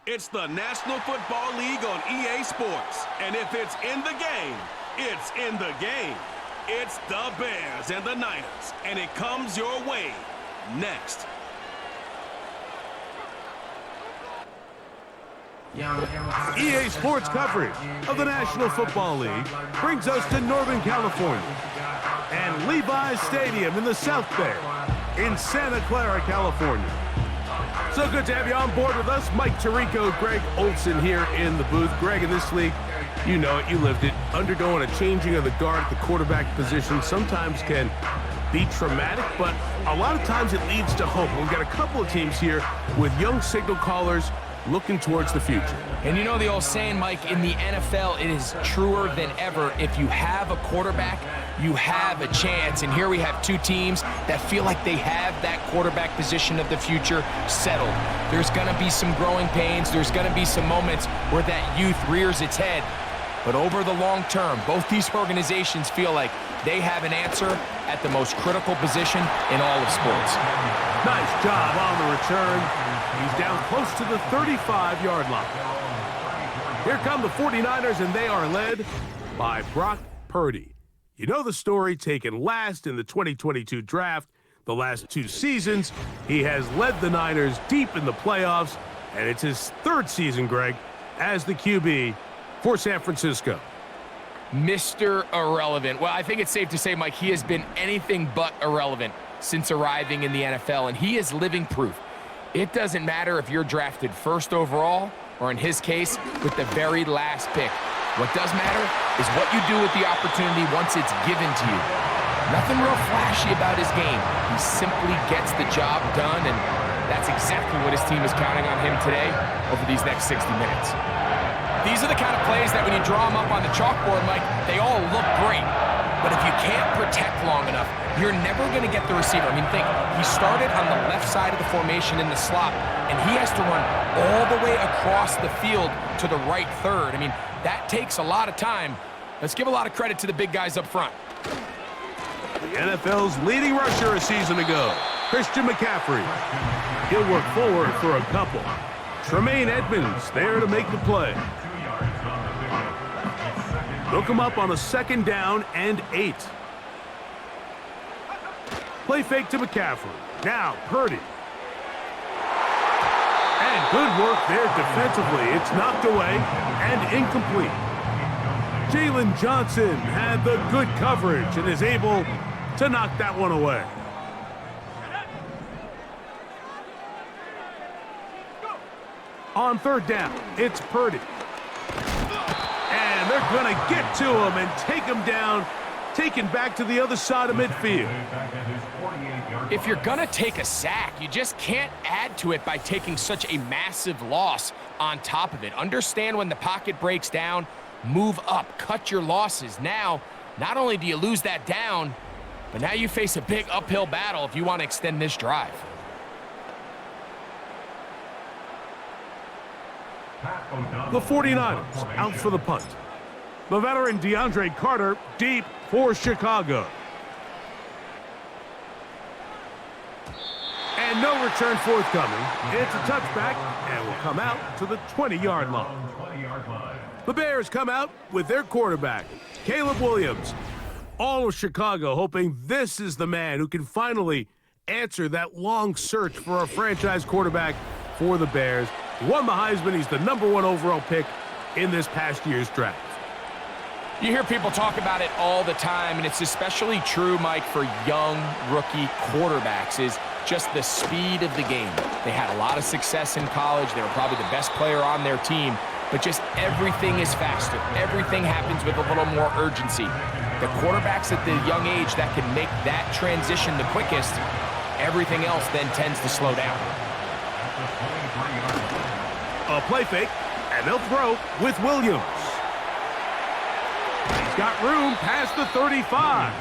It's the National Football League on EA Sports. And if it's in the game, it's in the game. It's the Bears and the Niners. And it comes your way next. EA Sports coverage of the National Football League brings us to Northern California and Levi's Stadium in the South Bay in Santa Clara, California. So good to have you on board with us. Mike Tirico, Greg Olson here in the booth. Greg, in this league, you know it, you lived it. Undergoing a changing of the guard at the quarterback position sometimes can be traumatic, but a lot of times it leads to hope. We've got a couple of teams here with young signal callers looking towards the future. And you know the old saying, Mike, in the NFL, it is truer than ever. If you have a quarterback, you have a chance. And here we have two teams that feel like they have that quarterback position of the future settled. There's going to be some growing pains. There's going to be some moments where that youth rears its head. But over the long term, both these organizations feel like they have an answer at the most critical position in all of sports. Nice job on the return. He's down close to the 35-yard line. Here come the 49ers, and they are led by Brock Purdy. You know the story, taken last in the 2022 draft. The last two seasons, he has led the Niners deep in the playoffs, and it's his third season, Greg, as the QB for San Francisco. Mr. Irrelevant. Well, I think it's safe to say, Mike, he has been anything but irrelevant since arriving in the NFL, and he is living proof. It doesn't matter if you're drafted first overall, or in his case, with the very last pick. What does matter is what you do with the opportunity once it's given to you. Nothing real flashy about his game. He simply gets the job done, and that's exactly what his team is counting on him today over these next 60 minutes. These are the kind of plays that when you draw them up on the chalkboard, Mike, they all look great. But if you can't protect long enough, you're never going to get the receiver. I mean, think, he started on the left side of the formation in the slot, and he has to run all the way across the field to the right third. I mean, that takes a lot of time. Let's give a lot of credit to the big guys up front. The NFL's leading rusher a season ago, Christian McCaffrey. He'll work forward for a couple. Tremaine Edmonds there to make the play. Look him up on a 2nd down and 8. Play fake to McCaffrey. Now Purdy. And good work there defensively. It's knocked away and incomplete. Jalen Johnson had the good coverage and is able to knock that one away. On 3rd down, it's Purdy. And they're going to get to him and take him down, taken back to the other side of midfield. If you're going to take a sack, you just can't add to it by taking such a massive loss on top of it. Understand when the pocket breaks down, move up, cut your losses. Now, not only do you lose that down, but now you face a big uphill battle if you want to extend this drive. The 49ers out for the punt. The veteran DeAndre Carter deep for Chicago. And no return forthcoming. It's a touchback and will come out to the 20-yard line. The Bears come out with their quarterback, Caleb Williams. All of Chicago hoping this is the man who can finally answer that long search for a franchise quarterback for the Bears. He won the Heisman. He's the #1 overall pick in this past year's draft. You hear people talk about it all the time, and it's especially true, Mike, for young rookie quarterbacks, is just the speed of the game. They had a lot of success in college. They were probably the best player on their team, but just everything is faster. Everything happens with a little more urgency. The quarterbacks at the young age that can make that transition the quickest, everything else then tends to slow down. A play fake, and they'll throw with Williams. He's got room past the 35.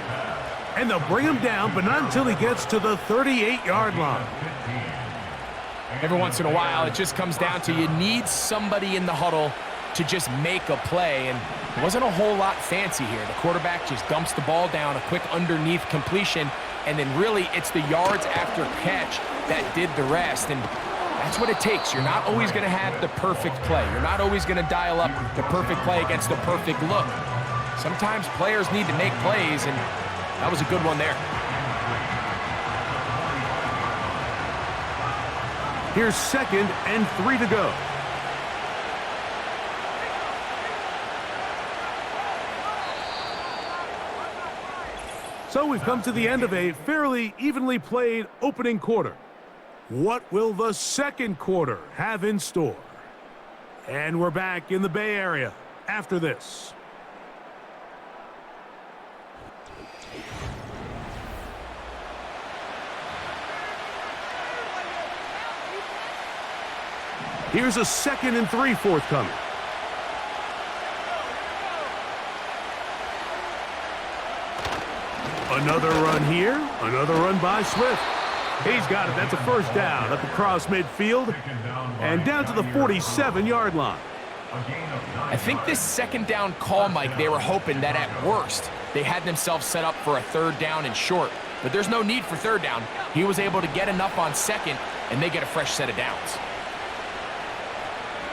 And they'll bring him down, but not until he gets to the 38-yard line. Every once in a while, it just comes down to you need somebody in the huddle to just make a play, and it wasn't a whole lot fancy here. The quarterback just dumps the ball down, a quick underneath completion, and then really it's the yards after catch that did the rest. And That's what it takes. You're not always going to have the perfect play. You're not always going to dial up the perfect play against the perfect look. Sometimes players need to make plays, and that was a good one there. Here's 2nd and 3 to go. So we've come to the end of a fairly evenly played opening quarter. What will the second quarter have in store? And we're back in the Bay Area after this. Here's a 2nd and 3 forthcoming. Another run here, another run by Swift. He's got it. That's a first down up across midfield and down to the 47-yard line. I think this 2nd down call, Mike, they were hoping that at worst they had themselves set up for a 3rd down and short. But there's no need for 3rd down. He was able to get enough on 2nd, and they get a fresh set of downs.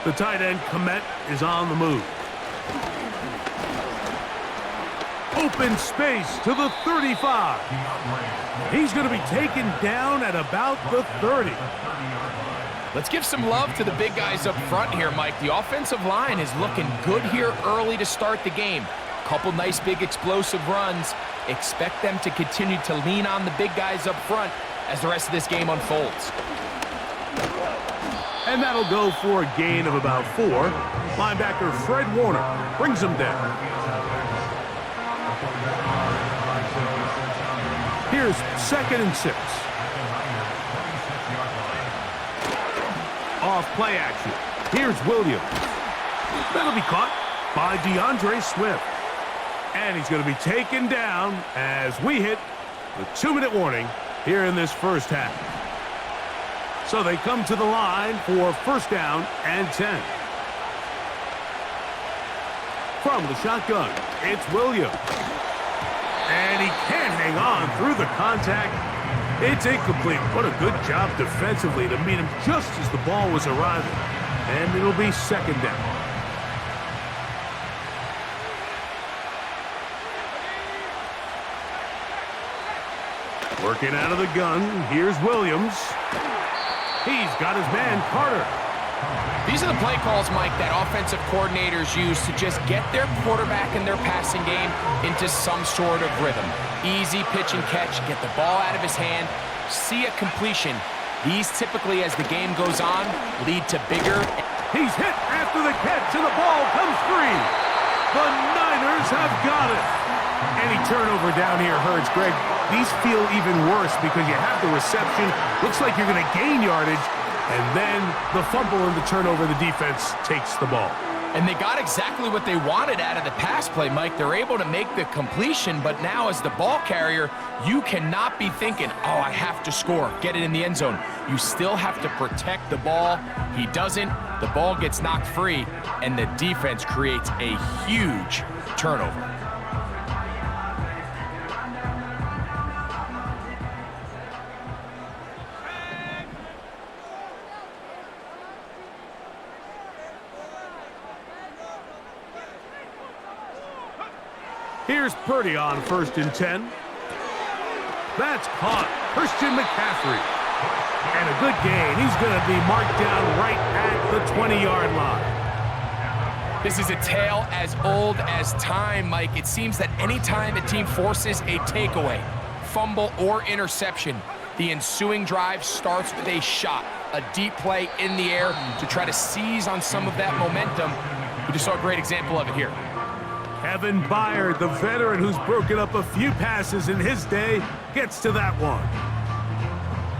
The tight end, Komet, is on the move. Open space to the 35. He's going to be taken down at about the 30. Let's give some love to the big guys up front here, Mike. The offensive line is looking good here early to start the game. Couple nice big explosive runs. Expect them to continue to lean on the big guys up front as the rest of this game unfolds. And that'll go for a gain of about 4. Linebacker Fred Warner brings him down. Here's 2nd and 6. Off play action. Here's Williams. That'll be caught by DeAndre Swift. And he's going to be taken down as we hit the 2-minute warning here in this first half. So they come to the line for 1st down and 10. From the shotgun, it's Williams. And he can't hang on through the contact. It's incomplete. What a good job defensively to meet him just as the ball was arriving. And it'll be 2nd down. Working out of the gun, here's Williams. He's got his man, Carter. These are the play calls, Mike, that offensive coordinators use to just get their quarterback and their passing game into some sort of rhythm. Easy pitch and catch, get the ball out of his hand, see a completion. These typically, as the game goes on, lead to bigger. He's hit after the catch, and the ball comes free. The Niners have got it. Any turnover down here hurts, Greg. These feel even worse because you have the reception. Looks like you're going to gain yardage. And then the fumble and the turnover, the defense takes the ball. And they got exactly what they wanted out of the pass play, Mike. They're able to make the completion, but now as the ball carrier, you cannot be thinking, oh, I have to score, get it in the end zone. You still have to protect the ball. He doesn't. The ball gets knocked free, and the defense creates a huge turnover. Here's Purdy on 1st and 10. That's caught. Christian McCaffrey. And a good gain. He's going to be marked down right at the 20-yard line. This is a tale as old as time, Mike. It seems that anytime a team forces a takeaway, fumble, or interception, the ensuing drive starts with a shot, a deep play in the air to try to seize on some of that momentum. We just saw a great example of it here. Kevin Byard, the veteran who's broken up a few passes in his day, gets to that one.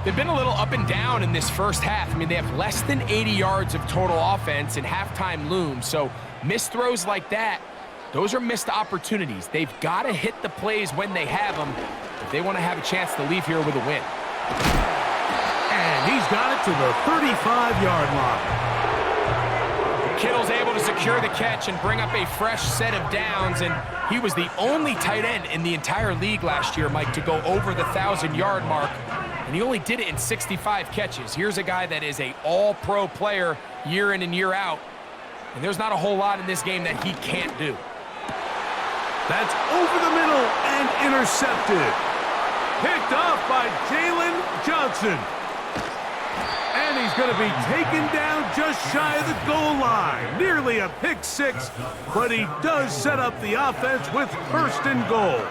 They've been a little up and down in this first half. I mean, they have less than 80 yards of total offense and halftime looms. So missed throws like that, those are missed opportunities. They've got to hit the plays when they have them if they want to have a chance to leave here with a win. And he's got it to the 35-yard line. Kittle's able to secure the catch and bring up a fresh set of downs, and he was the only tight end in the entire league last year, Mike, to go over the 1,000-yard mark. and he only did it in 65 catches. Here's a guy that is an all-pro player year in and year out, and there's not a whole lot in this game that he can't do. That's over the middle and intercepted. Picked off by Jalen Johnson. And he's going to be taken down just shy of the goal line. Nearly a pick six, but he does set up the offense with first and goal.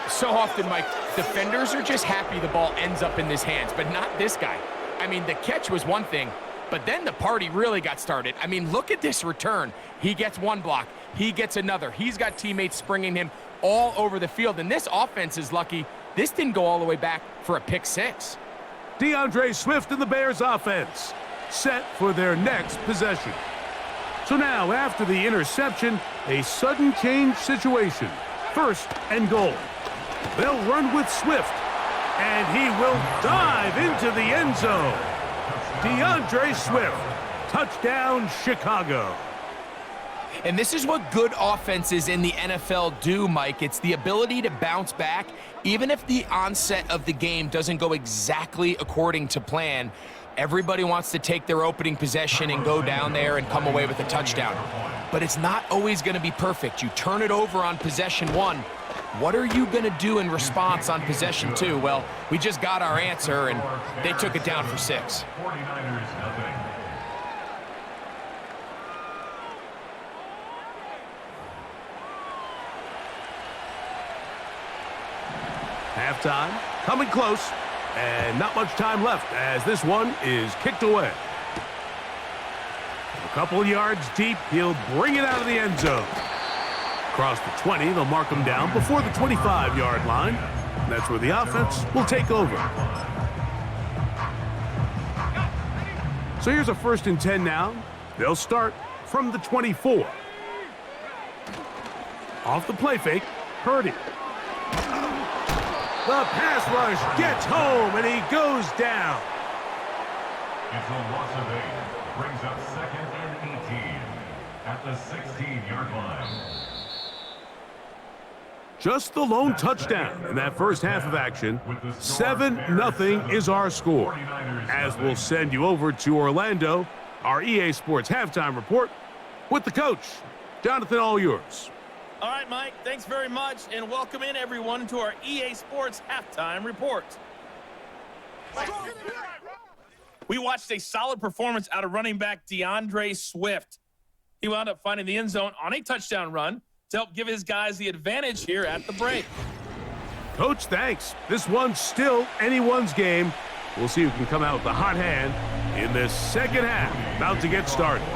So often, Mike, defenders are just happy the ball ends up in his hands, but not this guy. I mean, the catch was one thing, but then the party really got started. I mean, look at this return. He gets one block. He gets another. He's got teammates springing him all over the field, and this offense is lucky this didn't go all the way back for a pick six. DeAndre Swift and the Bears offense set for their next possession. So now, after the interception, a sudden change situation. First and goal. They'll run with Swift, and he will dive into the end zone. DeAndre Swift, touchdown Chicago. And this is what good offenses in the NFL do, Mike. It's the ability to bounce back, even if the onset of the game doesn't go exactly according to plan. Everybody wants to take their opening possession and go down there and come away with a touchdown. But it's not always going to be perfect. You turn it over on possession one. What are you going to do in response on possession two? Well, we just got our answer, and they took it down for 6. 49ers nothing. Halftime, coming close, and not much time left as this one is kicked away. A couple of yards deep, he'll bring it out of the end zone. Across the 20, they'll mark him down before the 25-yard line. That's where the offense will take over. So here's a 1st and 10 now. They'll start from the 24. Off the play fake, Purdy. The pass rush gets home, and he goes down. It's a loss of 8. Brings up 2nd and 18 at the 16-yard line. Just the lone touchdown in that first half of action. 7-0 is our score. As we'll send you over to Orlando, our EA Sports halftime report with the coach. Jonathan, all yours. All right, Mike, thanks very much, and welcome in everyone to our EA Sports halftime report. We watched a solid performance out of running back DeAndre Swift. He wound up finding the end zone on a touchdown run to help give his guys the advantage here at the break. Coach, thanks. This one's still anyone's game. We'll see who can come out with the hot hand in this second half. About to get started.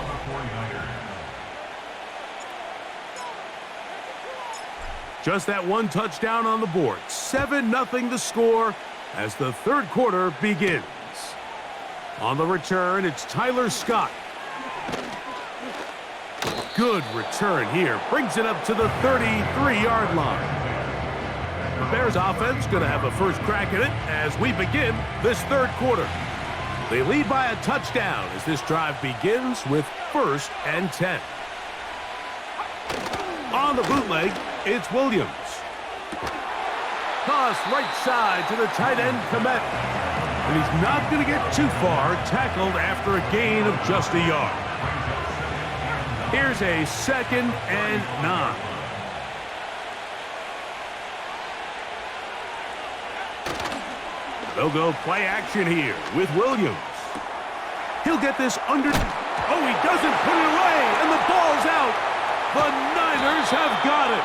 Just that one touchdown on the board. 7-0 the score as the third quarter begins. On the return, it's Tyler Scott. Good return here. Brings it up to the 33-yard line. The Bears offense going to have a first crack at it as we begin this third quarter. They lead by a touchdown as this drive begins with 1st and 10. On the bootleg, it's Williams. Toss right side to the tight end, Komet. And he's not going to get too far, tackled after a gain of just a yard. Here's a 2nd and 9. They'll go play action here with Williams. He'll get this under... Oh, he doesn't put it away, and the ball's out. The Niners have got it.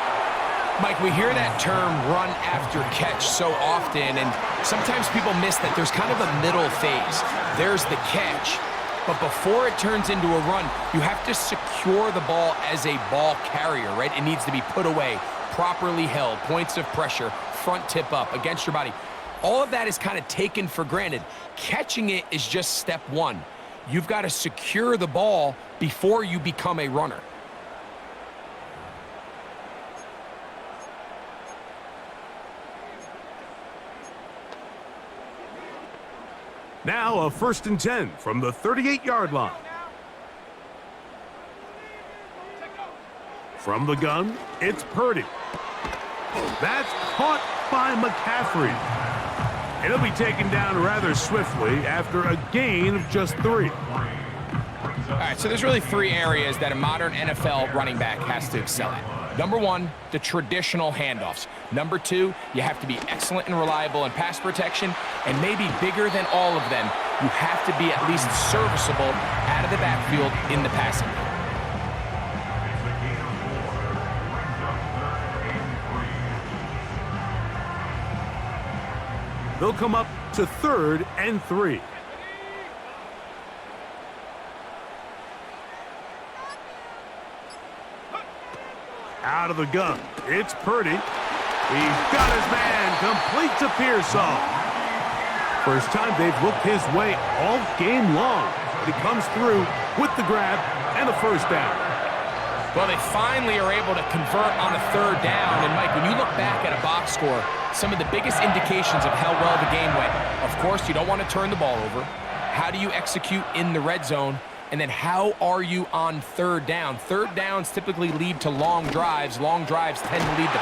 Mike, we hear that term run after catch so often, and sometimes people miss that there's kind of a middle phase. There's the catch, but before it turns into a run, you have to secure the ball as a ball carrier, right? It needs to be put away, properly held, points of pressure, front tip up against your body. All of that is kind of taken for granted. Catching it is just step one. You've got to secure the ball before you become a runner. Now a 1st and 10 from the 38-yard line. From the gun, it's Purdy. That's caught by McCaffrey. And he'll be taken down rather swiftly after a gain of just 3. All right, so there's really 3 areas that a modern NFL running back has to excel at. Number 1, the traditional handoffs. Number 2, you have to be excellent and reliable in pass protection. And maybe bigger than all of them, you have to be at least serviceable out of the backfield in the passing game. They'll come up to 3rd and 3. Out of the gun. It's Purdy. He's got his man. Complete to Pearsall. First time they've looked his way all game long. He comes through with the grab and a first down. Well, they finally are able to convert on a 3rd down. And, Mike, when you look back at a box score, some of the biggest indications of how well the game went, of course, you don't want to turn the ball over. How do you execute in the red zone? And then how are you on 3rd down? 3rd downs typically lead to long drives. Long drives tend to lead to...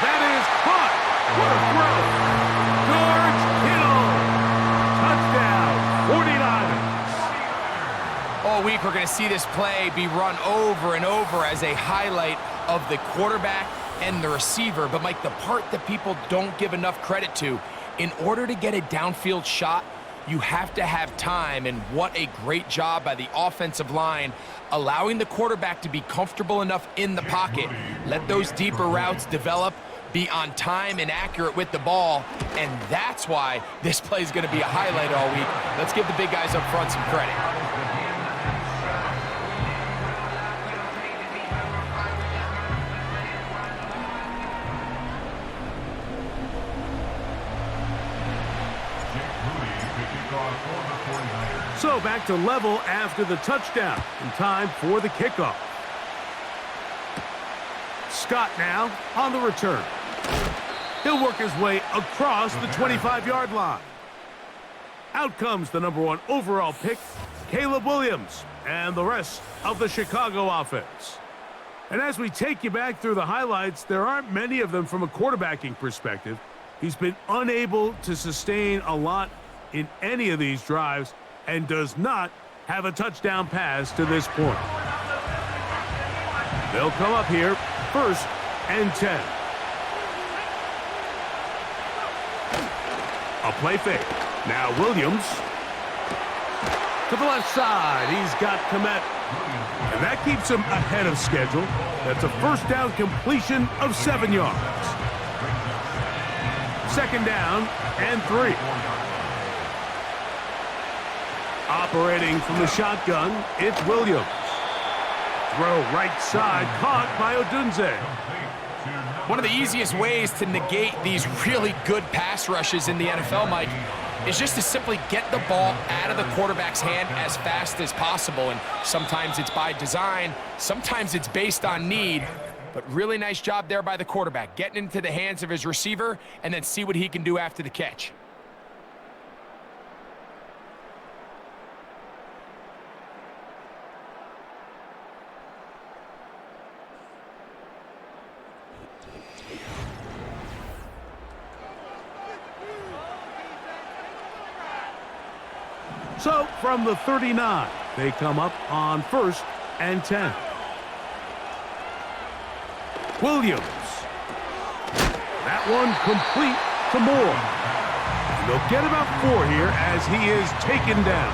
That is caught. What a throw. George Kittle. Touchdown. 49ers. All week, we're going to see this play be run over and over as a highlight of the quarterback and the receiver. But, Mike, the part that people don't give enough credit to, in order to get a downfield shot, you have to have time, and what a great job by the offensive line, allowing the quarterback to be comfortable enough in the pocket, let those deeper routes develop, be on time and accurate with the ball, and that's why this play is going to be a highlight all week. Let's give the big guys up front some credit. So back to level after the touchdown, and time for the kickoff. Scott now on the return. He'll work his way across the 25-yard line. Out comes the number 1 overall pick, Caleb Williams, and the rest of the Chicago offense. And as we take you back through the highlights, there aren't many of them from a quarterbacking perspective. He's been unable to sustain a lot in any of these drives and does not have a touchdown pass to this point. They'll come up here, 1st and 10. A play fake. Now Williams to the left side. He's got Komet. And that keeps him ahead of schedule. That's a 1st down completion of 7 yards. 2nd down and 3. Operating from the shotgun, it's Williams. Throw right side, caught by Odunze. One of the easiest ways to negate these really good pass rushes in the NFL, Mike, is just to simply get the ball out of the quarterback's hand as fast as possible. And sometimes it's by design, sometimes it's based on need. But really nice job there by the quarterback, getting into the hands of his receiver and then see what he can do after the catch. So from the 39, they come up on 1st and 10. Williams. That one complete to Moore. And they'll get about 4 here as he is taken down.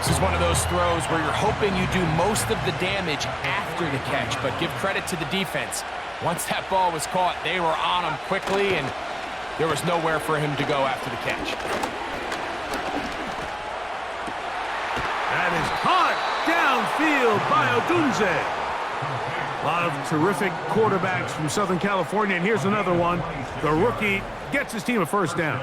This is one of those throws where you're hoping you do most of the damage after the catch, but give credit to the defense. Once that ball was caught, they were on him quickly, and there was nowhere for him to go after the catch. That is caught downfield by Odunze. A lot of terrific quarterbacks from Southern California, and here's another one. The rookie gets his team a 1st down.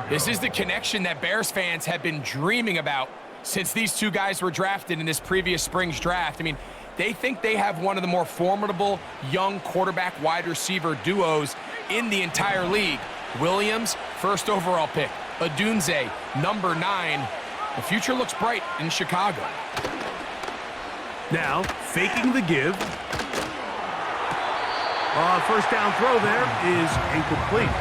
This is the connection that Bears fans have been dreaming about since these two guys were drafted in this previous spring's draft. I mean, they think they have one of the more formidable young quarterback wide receiver duos in the entire league. Williams, 1st overall pick. Odunze, number 9. The future looks bright in Chicago. Now, faking the give. 1st down throw there is incomplete.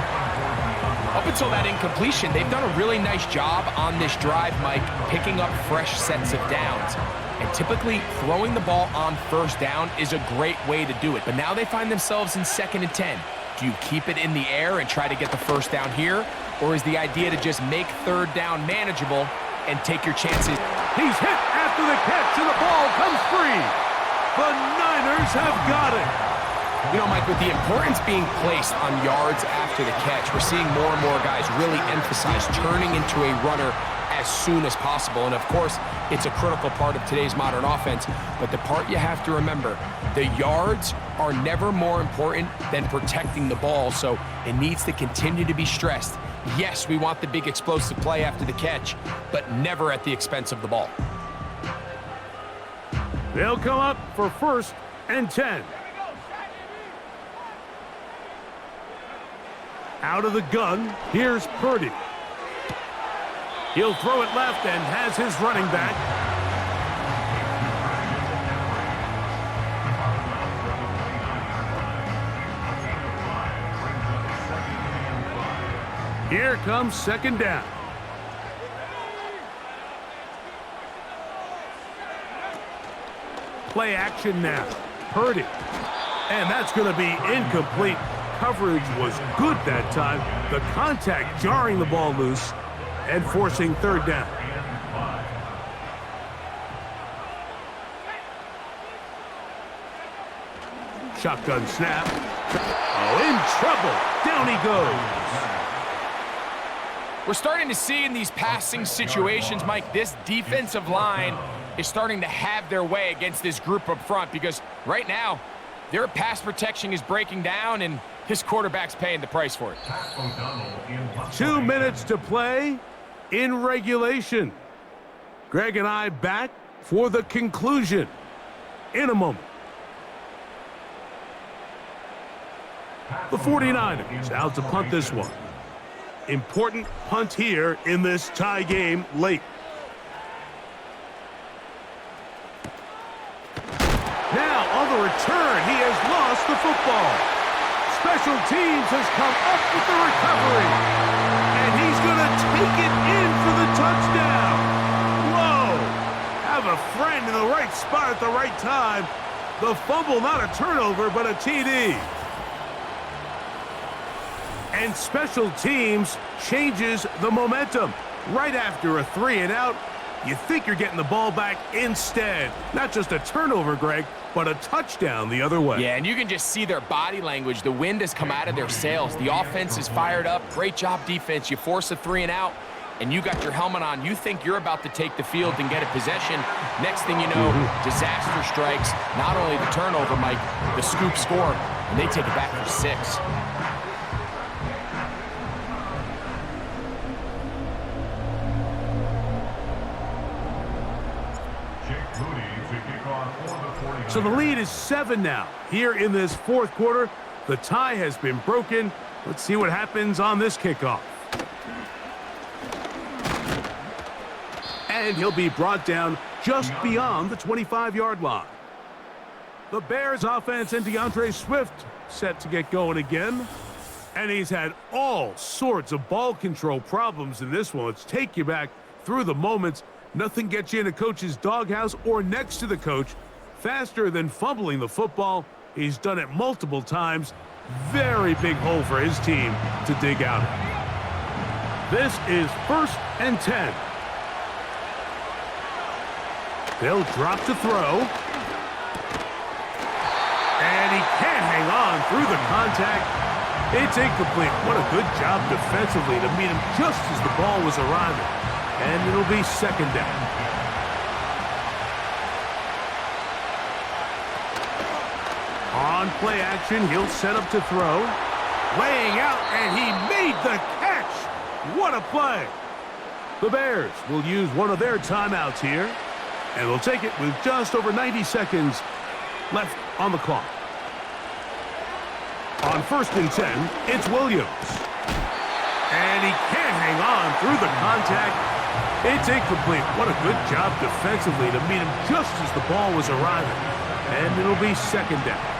Up until that incompletion, they've done a really nice job on this drive, Mike, picking up fresh sets of downs. And typically, throwing the ball on first down is a great way to do it. But now they find themselves in 2nd and 10. Do you keep it in the air and try to get the first down here? Or is the idea to just make 3rd down manageable and take your chances? He's hit after the catch, and the ball comes free. The Niners have got it. You know, Mike, with the importance being placed on yards after the catch, we're seeing more and more guys really emphasize turning into a runner as soon as possible. And, of course, it's a critical part of today's modern offense. But the part you have to remember, the yards are never more important than protecting the ball, so it needs to continue to be stressed. Yes, we want the big explosive play after the catch, but never at the expense of the ball. They'll come up for 1st and 10. Out of the gun, here's Purdy. He'll throw it left and has his running back. Here comes 2nd down. Play action now. Purdy. And that's going to be incomplete. Coverage was good that time. The contact jarring the ball loose and forcing 3rd down. Shotgun snap. Oh, in trouble. Down he goes. We're starting to see in these passing situations, Mike, this defensive line is starting to have their way against this group up front, because right now, their pass protection is breaking down, and his quarterback's paying the price for it. 2 minutes to play in regulation. Greg and I back for the conclusion in a moment. The 49ers out to punt this one. Important punt here in this tie game late. Now on the return, he has lost the football. Special teams has come up with the recovery. And he's going to take it in for the touchdown. Whoa! Have a friend in the right spot at the right time. The fumble, not a turnover, but a TD. And special teams changes the momentum. Right after a 3-and-out, you think you're getting the ball back. Instead, not just a turnover, Greg, but a touchdown the other way. Yeah, and you can just see their body language. The wind has come out of their sails. The offense is fired up. Great job, defense. You force a 3-and-out, and you got your helmet on. You think you're about to take the field and get a possession. Next thing you know, disaster strikes. Not only the turnover, Mike, the scoop score, and they take it back for 6. So the lead is 7 now. Here in this 4th quarter, the tie has been broken. Let's see what happens on this kickoff. And he'll be brought down just beyond the 25-yard line. The Bears offense and DeAndre Swift set to get going again. And he's had all sorts of ball control problems in this one. Let's take you back through the moments. Nothing gets you in a coach's doghouse or next to the coach faster than fumbling the football. He's done it multiple times. Very big hole for his team to dig out of. This is 1st and 10. They'll drop to throw. And he can't hang on through the contact. It's incomplete. What a good job defensively to meet him just as the ball was arriving. And it'll be 2nd down. On play action, he'll set up to throw. Laying out, and he made the catch. What a play. The Bears will use one of their timeouts here, and they'll take it with just over 90 seconds left on the clock. On 1st and 10, it's Williams. And he can't hang on through the contact. It's incomplete. What a good job defensively to meet him just as the ball was arriving. And it'll be 2nd down.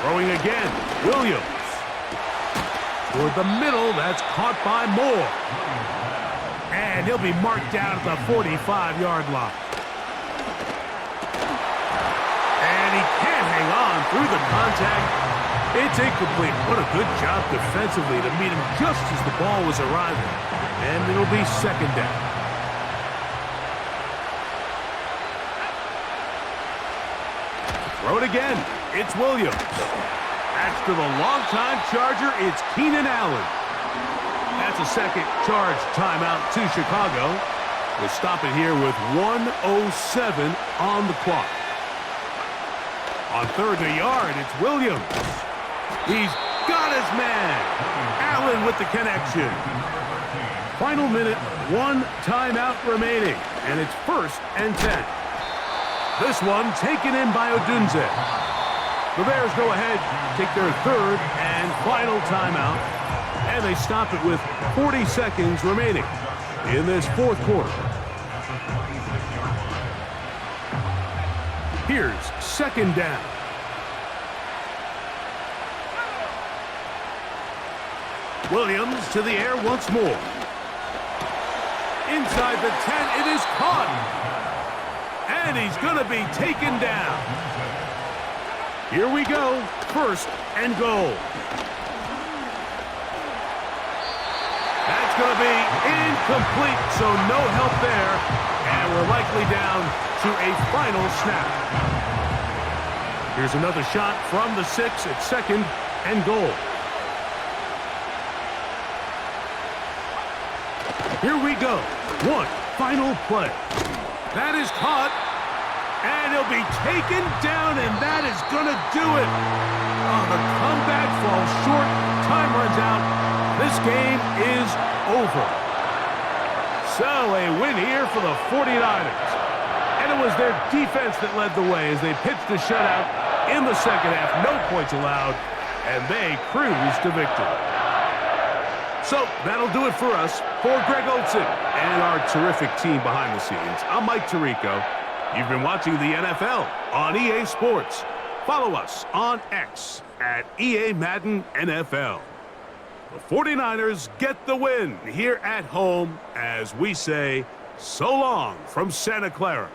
Throwing again, Williams. Toward the middle, that's caught by Moore. And he'll be marked down at the 45-yard line. And he can't hang on through the contact. It's incomplete. What a good job defensively to meet him just as the ball was arriving. And it'll be second down. Throw it again. It's Williams. That's to the longtime Charger. It's Keenan Allen. That's a second charge timeout to Chicago. We'll stop it here with 1:07 on the clock. On third and a yard, it's Williams. He's got his man. Allen with the connection. Final minute, 1 timeout remaining, and it's 1st and 10. This one taken in by Odunze. The Bears go ahead, take their 3rd and final timeout, and they stop it with 40 seconds remaining in this 4th quarter. Here's second down. Williams to the air once more. Inside the 10, it is caught. And he's going to be taken down. Here we go, 1st and goal. That's going to be incomplete, so no help there. And we're likely down to a final snap. Here's another shot from the 6 at 2nd and goal. Here we go. One final play. That is caught. And he'll be taken down, and that is going to do it. Oh, the comeback falls short. Time runs out. This game is over. So a win here for the 49ers. And it was their defense that led the way as they pitched a shutout in the second half. No points allowed, and they cruised to victory. So that'll do it for us. For Greg Olson and our terrific team behind the scenes, I'm Mike Tirico. You've been watching the NFL on EA Sports. Follow us on X at EA Madden NFL. The 49ers get the win here at home as we say so long from Santa Clara.